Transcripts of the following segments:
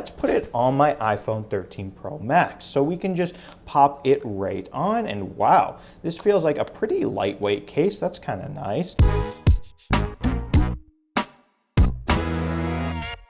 let's put it on my iPhone 13 Pro Max. So we can just pop it right on, and wow, this feels like a pretty lightweight case. That's kind of nice.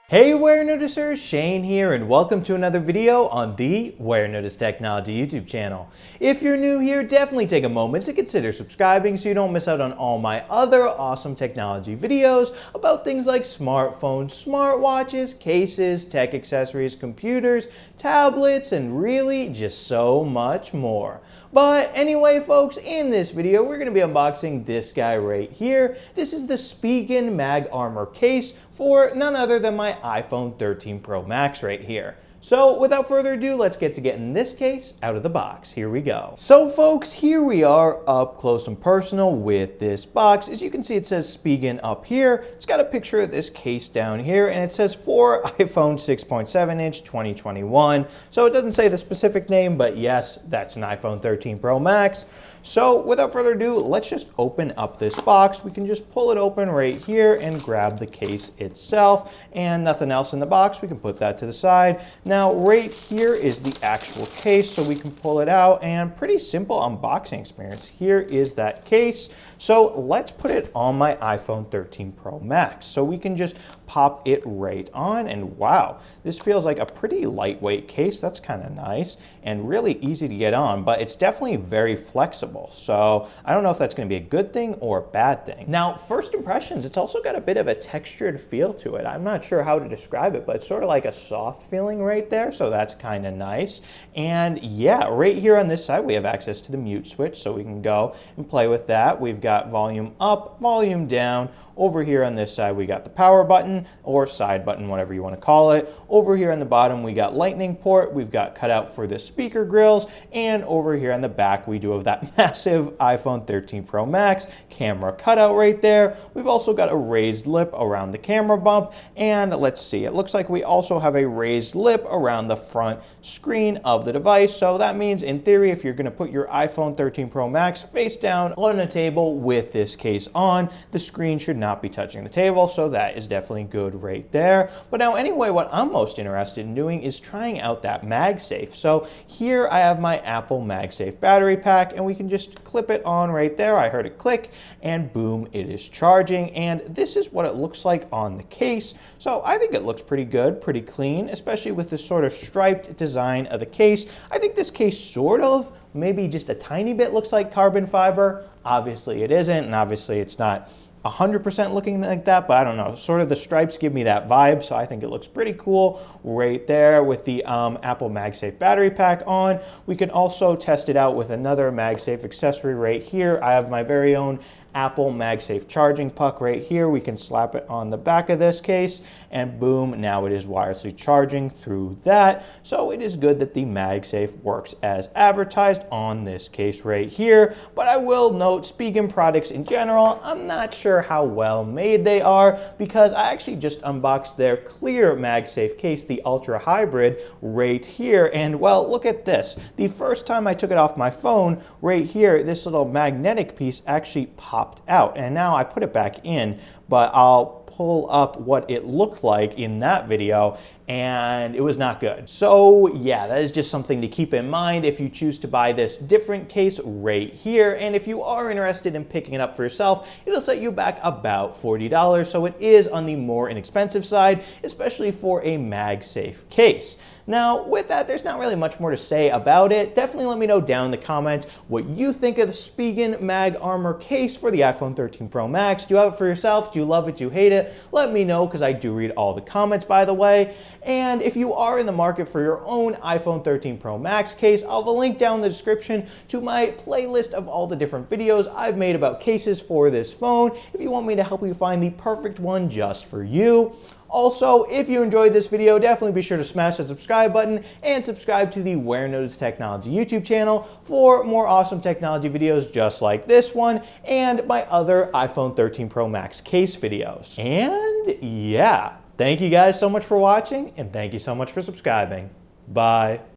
Hey Warenoticers, Shane here, and welcome to another video on the Warenotice Technology YouTube channel. If you're new here, definitely take a moment to consider subscribing so you don't miss out on all my other awesome technology videos about things like smartphones, smartwatches, cases, tech accessories, computers, tablets, and really just so much more. But anyway, folks, in this video, we're going to be unboxing this guy right here. This is the Spigen Mag Armor case for none other than my iPhone 13 Pro Max right here. So without further ado, let's get to getting this case out of the box. Here we go. So folks, here we are up close and personal with this box. As you can see, it says Spigen up here. It's got a picture of this case down here, and it says for iPhone 6.7 inch 2021. So it doesn't say the specific name, but yes, that's an iPhone 13 Pro Max. So without further ado, let's just open up this box. We can just pull it open right here and grab the case itself, and nothing else in the box. We can put that to the side. Now right here is the actual case, so we can pull it out, and pretty simple unboxing experience. Here is that case. So let's put it on my iPhone 13 Pro Max. So we can just pop it right on, and wow, this feels like a pretty lightweight case. That's kind of nice and really easy to get on, but it's definitely very flexible. So I don't know if that's going to be a good thing or a bad thing. Now, first impressions, it's also got a bit of a textured feel to it. I'm not sure how to describe it, but it's sort of like a soft feeling right there. So that's kind of nice. And yeah, right here on this side, we have access to the mute switch, so we can go and play with that. We've got volume up, volume down. Over here on this side, we got the power button or side button, whatever you want to call it. Over here on the bottom, we got lightning port. We've got cutout for the speaker grills. And over here on the back, we do have that massive iPhone 13 Pro Max camera cutout right there. We've also got a raised lip around the camera bump. And let's see, it looks like we also have a raised lip around the front screen of the device. So that means in theory, if you're going to put your iPhone 13 Pro Max face down on a table with this case on, the screen should not be touching the table, so that is definitely good right there. But now anyway, what I'm most interested in doing is trying out that MagSafe. So here I have my Apple MagSafe battery pack, and we can just clip it on right there. I heard it click, and boom, it is charging. And this is what it looks like on the case. So I think it looks pretty good, pretty clean, especially with this sort of striped design of the case. I think this case sort of, maybe just a tiny bit, looks like carbon fiber. Obviously it isn't, and obviously it's not 100% looking like that, but I don't know, sort of the stripes give me that vibe, so I think it looks pretty cool right there with the Apple MagSafe battery pack on. We can also test it out with another MagSafe accessory right here. I have my very own Apple MagSafe charging puck right here. We can slap it on the back of this case, and boom, now it is wirelessly charging through that. So it is good that the MagSafe works as advertised on this case right here. But I will note, Spigen products in general, I'm not sure how well made they are, because I actually just unboxed their clear MagSafe case, the Ultra Hybrid, right here. And well, look at this. The first time I took it off my phone, right here, this little magnetic piece actually popped out, and now I put it back in, but I'll pull up what it looked like in that video, and it was not good. So yeah, that is just something to keep in mind if you choose to buy this different case right here. And if you are interested in picking it up for yourself, it'll set you back about $40. So it is on the more inexpensive side, especially for a MagSafe case. Now, with that, there's not really much more to say about it. Definitely let me know down in the comments what you think of the Spigen Mag Armor case for the iPhone 13 Pro Max. Do you have it for yourself? Do you love it? Do you hate it? Let me know, because I do read all the comments, by the way. And if you are in the market for your own iPhone 13 Pro Max case, I'll have a link down in the description to my playlist of all the different videos I've made about cases for this phone, if you want me to help you find the perfect one just for you. Also, if you enjoyed this video, definitely be sure to smash the subscribe button and subscribe to the Warenotice Technology YouTube channel for more awesome technology videos just like this one and my other iPhone 13 Pro Max case videos. And yeah, thank you guys so much for watching, and thank you so much for subscribing. Bye.